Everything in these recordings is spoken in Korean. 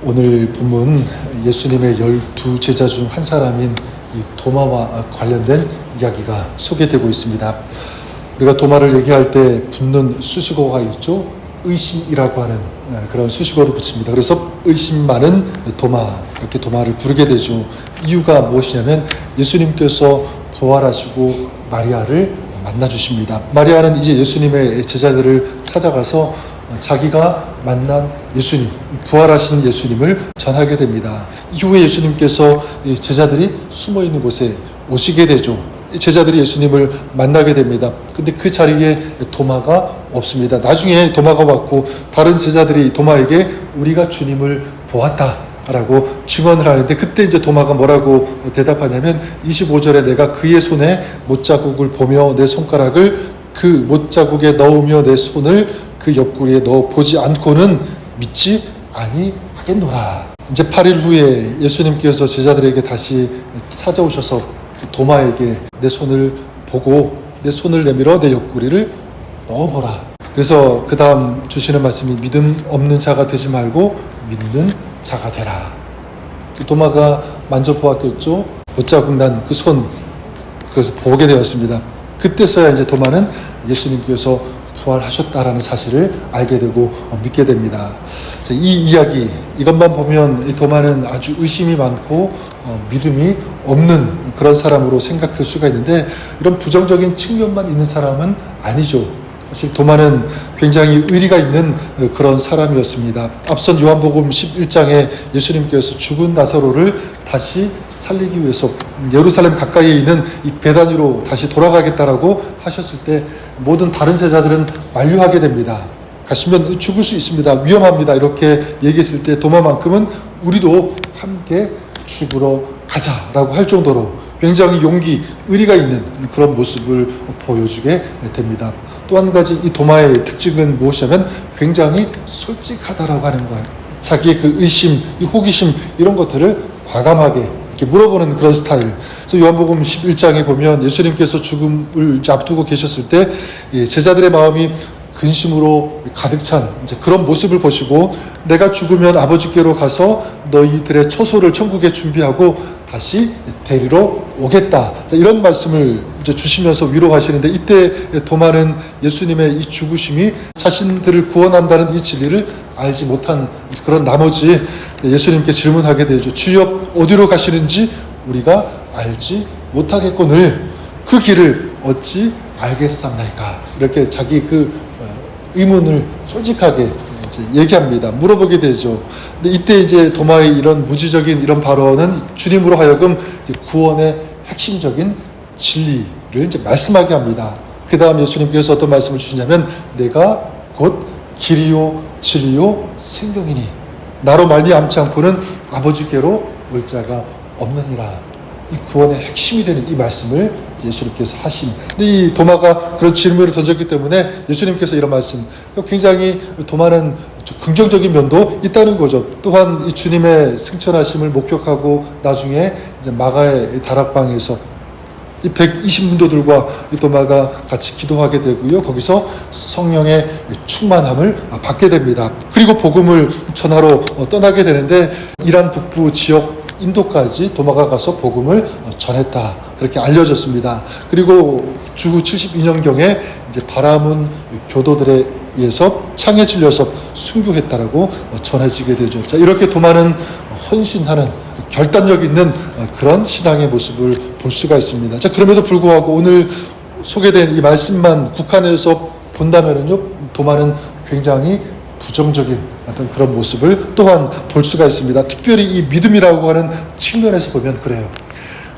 오늘 본문 예수님의 12제자 중 한 사람인 이 도마와 관련된 이야기가 소개되고 있습니다. 우리가 도마를 얘기할 때 붙는 수식어가 있죠. 의심이라고 하는 그런 수식어를 붙입니다. 그래서 의심 많은 도마, 이렇게 도마를 부르게 되죠. 이유가 무엇이냐면 예수님께서 부활하시고 마리아를 만나주십니다. 마리아는 이제 예수님의 제자들을 찾아가서 자기가 만난 예수님, 부활하신 예수님을 전하게 됩니다. 이후에 예수님께서 제자들이 숨어있는 곳에 오시게 되죠. 제자들이 예수님을 만나게 됩니다. 근데 그 자리에 도마가 없습니다. 나중에 도마가 왔고 다른 제자들이 도마에게 우리가 주님을 보았다 라고 증언을 하는데, 그때 이제 도마가 뭐라고 대답하냐면 25절에 내가 그의 손에 못자국을 보며 내 손가락을 그 못자국에 넣으며 내 손을 그 옆구리에 넣어 보지 않고는 믿지 아니하겠노라. 이제 8일 후에 예수님께서 제자들에게 다시 찾아오셔서 도마에게 내 손을 보고 내 손을 내밀어 내 옆구리를 넣어보라. 그래서 그 다음 주시는 말씀이 믿음 없는 자가 되지 말고 믿는 자가 되라. 도마가 만져보았겠죠. 못자국 난 그 손, 그래서 보게 되었습니다. 그때서야 이제 도마는 예수님께서 부활하셨다라는 사실을 알게 되고 믿게 됩니다. 이 이야기, 이것만 보면 이 도마는 아주 의심이 많고 믿음이 없는 그런 사람으로 생각될 수가 있는데, 이런 부정적인 측면만 있는 사람은 아니죠. 사실 도마는 굉장히 의리가 있는 그런 사람이었습니다. 앞선 요한복음 11장에 예수님께서 죽은 나사로를 다시 살리기 위해서 예루살렘 가까이에 있는 이 베다니로 다시 돌아가겠다라고 하셨을 때 모든 다른 제자들은 만류하게 됩니다. 가시면 죽을 수 있습니다. 위험합니다. 이렇게 얘기했을 때 도마만큼은 우리도 함께 죽으러 가자라고 할 정도로 굉장히 용기, 의리가 있는 그런 모습을 보여주게 됩니다. 또 한 가지 이 도마의 특징은 무엇이냐면 굉장히 솔직하다라고 하는 거예요. 자기의 그 의심, 이 호기심 이런 것들을 과감하게 이렇게 물어보는 그런 스타일. 그래서 요한복음 11장에 보면 예수님께서 죽음을 앞두고 계셨을 때 제자들의 마음이 근심으로 가득 찬 이제 그런 모습을 보시고, 내가 죽으면 아버지께로 가서 너희들의 처소를 천국에 준비하고 다시 데리러 오겠다. 이런 말씀을 이제 주시면서 위로하시는데, 이때 도마는 예수님의 이 죽으심이 자신들을 구원한다는 이 진리를 알지 못한 그런 나머지 예수님께 질문하게 되죠. 주여 어디로 가시는지 우리가 알지 못하겠거늘 그 길을 어찌 알겠사옵나이까. 이렇게 자기 그 의문을 솔직하게 얘기합니다. 물어보게 되죠. 근데 이때 이제 도마의 이런 무지적인 이런 발언은 주님으로 하여금 구원의 핵심적인 진리를 이제 말씀하게 합니다. 그 다음 예수님께서 어떤 말씀을 주시냐면 내가 곧 길이요 진리요 생명이니 나로 말미암지 않고는 아버지께로 올 자가 없느니라. 이 구원의 핵심이 되는 이 말씀을 예수님께서 하신. 근데 이 도마가 그런 질문을 던졌기 때문에 예수님께서 이런 말씀, 굉장히 도마는 긍정적인 면도 있다는 거죠. 또한 이 주님의 승천하심을 목격하고 나중에 이제 마가의 다락방에서 이 120문도들과 이 도마가 같이 기도하게 되고요. 거기서 성령의 충만함을 받게 됩니다. 그리고 복음을 전하러 떠나게 되는데, 이란 북부 지역 인도까지 도마가 가서 복음을 전했다. 그렇게 알려졌습니다. 그리고 주 72년경에 이제 바라문 교도들에 의해서 창에 찔려서 순교했다라고 전해지게 되죠. 자, 이렇게 도마는 헌신하는 결단력 있는 그런 신앙의 모습을 볼 수가 있습니다. 자, 그럼에도 불구하고 오늘 소개된 이 말씀만 국한해서 본다면은요, 도마는 굉장히 부정적인 어떤 그런 모습을 또한 볼 수가 있습니다. 특별히 이 믿음이라고 하는 측면에서 보면 그래요.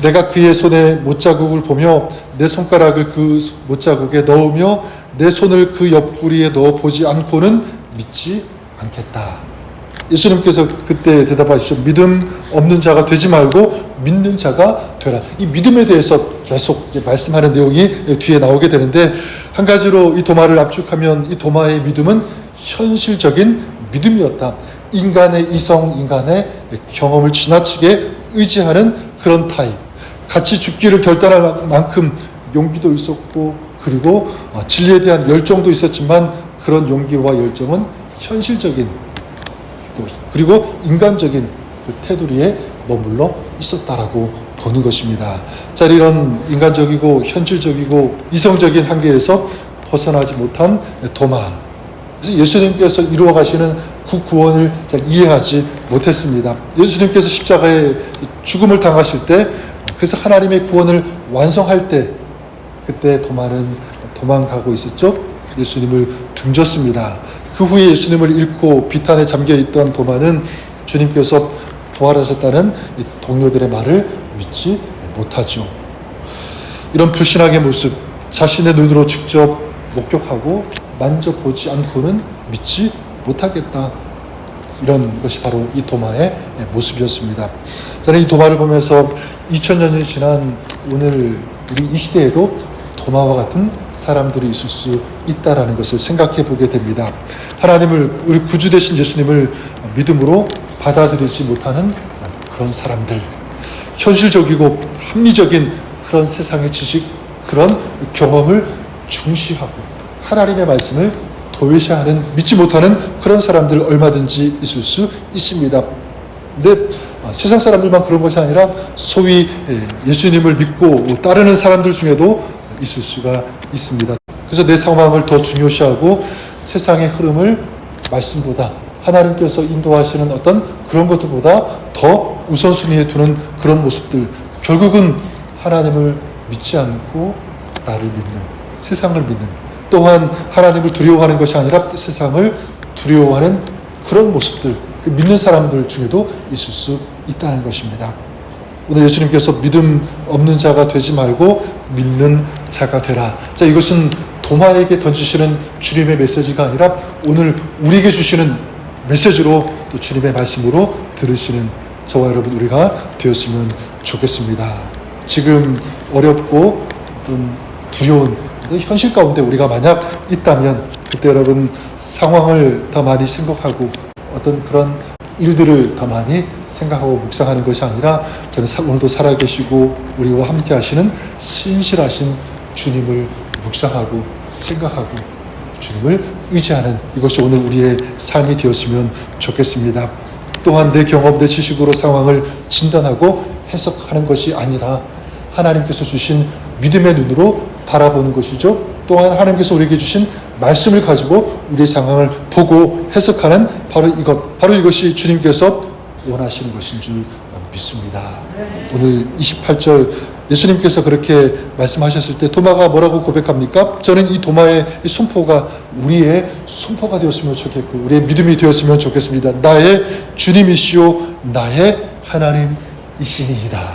내가 그의 손에 못자국을 보며 내 손가락을 그 못자국에 넣으며 내 손을 그 옆구리에 넣어 보지 않고는 믿지 않겠다. 예수님께서 그때 대답하시죠. 믿음 없는 자가 되지 말고 믿는 자가 되라. 이 믿음에 대해서 계속 말씀하는 내용이 뒤에 나오게 되는데, 한 가지로 이 도마를 압축하면 이 도마의 믿음은 현실적인 믿음이었다. 인간의 이성, 인간의 경험을 지나치게 의지하는 그런 타입. 같이 죽기를 결단할 만큼 용기도 있었고, 그리고 진리에 대한 열정도 있었지만 그런 용기와 열정은 현실적인 그리고 인간적인 그 테두리에 머물러 있었다라고 보는 것입니다. 자, 이런 인간적이고 현실적이고 이성적인 한계에서 벗어나지 못한 도마. 그래서 예수님께서 이루어 가시는 그 구원을 잘 이해하지 못했습니다. 예수님께서 십자가에 죽음을 당하실 때, 그래서 하나님의 구원을 완성할 때, 그때 도마는 도망가고 있었죠. 예수님을 등졌습니다. 그 후에 예수님을 잃고 비탄에 잠겨있던 도마는 주님께서 부활하셨다는 이 동료들의 말을 믿지 못하죠. 이런 불신앙의 모습, 자신의 눈으로 직접 목격하고 만져보지 않고는 믿지 못하겠다. 이런 것이 바로 이 도마의 모습이었습니다. 저는 이 도마를 보면서 2000년이 지난 오늘 우리 이 시대에도 도마와 같은 사람들이 있을 수 있다라는 것을 생각해 보게 됩니다. 하나님을, 우리 구주 되신 예수님을 믿음으로 받아들이지 못하는 그런 사람들, 현실적이고 합리적인 그런 세상의 지식, 그런 경험을 중시하고 하나님의 말씀을 도외시하는, 믿지 못하는 그런 사람들 얼마든지 있을 수 있습니다. 근데 세상 사람들만 그런 것이 아니라 소위 예수님을 믿고 따르는 사람들 중에도 있을 수가 있습니다. 그래서 내 상황을 더 중요시하고 세상의 흐름을 말씀보다, 하나님께서 인도하시는 어떤 그런 것들보다 더 우선순위에 두는 그런 모습들, 결국은 하나님을 믿지 않고 나를 믿는, 세상을 믿는, 또한 하나님을 두려워하는 것이 아니라 세상을 두려워하는 그런 모습들, 믿는 사람들 중에도 있을 수 있다는 것입니다. 오늘 예수님께서 믿음 없는 자가 되지 말고 믿는 자가 되라. 자, 이것은 도마에게 던지시는 주님의 메시지가 아니라 오늘 우리에게 주시는 메시지로, 또 주님의 말씀으로 들으시는 저와 여러분 우리가 되었으면 좋겠습니다. 지금 어렵고 어떤 두려운 현실 가운데 우리가 만약 있다면, 그때 여러분 상황을 더 많이 생각하고 어떤 그런 일들을 더 많이 생각하고 묵상하는 것이 아니라, 저는 오늘도 살아계시고 우리와 함께 하시는 신실하신 주님을 묵상하고 생각하고 주님을 의지하는, 이것이 오늘 우리의 삶이 되었으면 좋겠습니다. 또한 내 경험, 내 지식으로 상황을 진단하고 해석하는 것이 아니라 하나님께서 주신 믿음의 눈으로 바라보는 것이죠. 또한 하나님께서 우리에게 주신 말씀을 가지고 우리의 상황을 보고 해석하는 바로 이것이 주님께서 원하시는 것인 줄 믿습니다. 오늘 28절 예수님께서 그렇게 말씀하셨을 때 도마가 뭐라고 고백합니까? 저는 이 도마의 손포가 우리의 손포가 되었으면 좋겠고 우리의 믿음이 되었으면 좋겠습니다. 나의 주님이시오 나의 하나님이시니이다.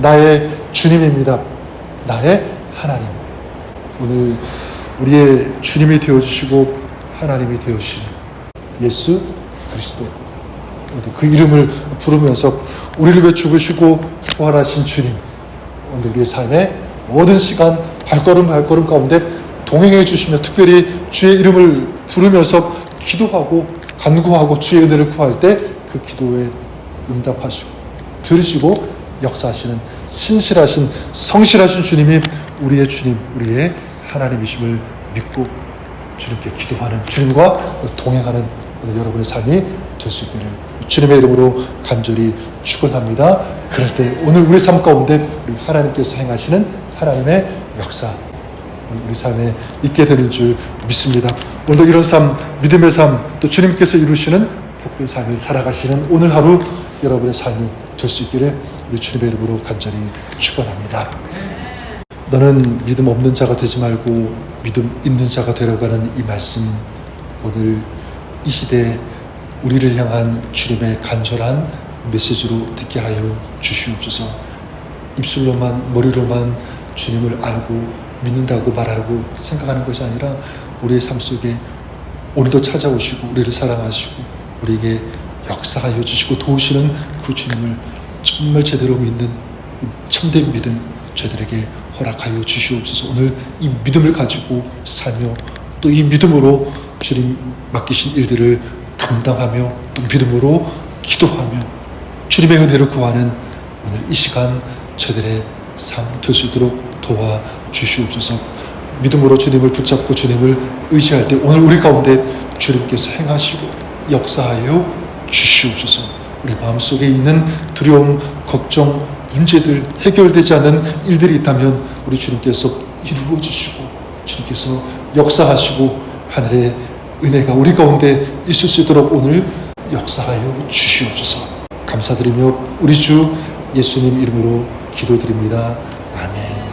나의 주님입니다. 나의 하나님. 오늘 우리의 주님이 되어주시고 하나님이 되어주신 예수 그리스도, 그 이름을 부르면서 우리를 위해 죽으시고 부활하신 주님, 오늘 우리의 삶의 모든 시간 발걸음 가운데 동행해 주시며, 특별히 주의 이름을 부르면서 기도하고 간구하고 주의 은혜를 구할 때 그 기도에 응답하시고 들으시고 역사하시는 신실하신 성실하신 주님이 우리의 주님, 우리의 하나님이심을 믿고 주님께 기도하는, 주님과 동행하는 오늘 여러분의 삶이 될 수 있기를 주님의 이름으로 간절히 축원합니다. 그럴 때 오늘 우리 삶 가운데 우리 하나님께서 행하시는 하나님의 역사 우리 삶에 있게 되는 줄 믿습니다. 오늘도 이런 삶, 믿음의 삶, 또 주님께서 이루시는 복된 삶을 살아가시는 오늘 하루 여러분의 삶이 될 수 있기를 우리 주님의 이름으로 간절히 축원합니다. 너는 믿음 없는 자가 되지 말고 믿음 있는 자가 되려고 하는 이 말씀, 오늘 이 시대에 우리를 향한 주님의 간절한 메시지로 듣게 하여 주시옵소서. 입술로만, 머리로만 주님을 알고 믿는다고 말하고 생각하는 것이 아니라 우리의 삶 속에 오늘도 찾아오시고 우리를 사랑하시고 우리에게 역사하여 주시고 도우시는 그 주님을 정말 제대로 믿는 참된 믿음 저희들에게 허락하여 주시옵소서. 오늘 이 믿음을 가지고 살며 또 이 믿음으로 주님 맡기신 일들을 감당하며 또 믿음으로 기도하며 주님의 은혜를 구하는 오늘 이 시간 저희들의 삶 될 수 있도록 도와 주시옵소서. 믿음으로 주님을 붙잡고 주님을 의지할 때 오늘 우리 가운데 주님께서 행하시고 역사하여 주시옵소서. 우리 마음속에 있는 두려움, 걱정, 문제들, 해결되지 않은 일들이 있다면 우리 주님께서 이루어 주시고 주님께서 역사하시고 하늘의 은혜가 우리 가운데 있을 수 있도록 오늘 역사하여 주시옵소서. 감사드리며 우리 주 예수님 이름으로 기도드립니다. 아멘.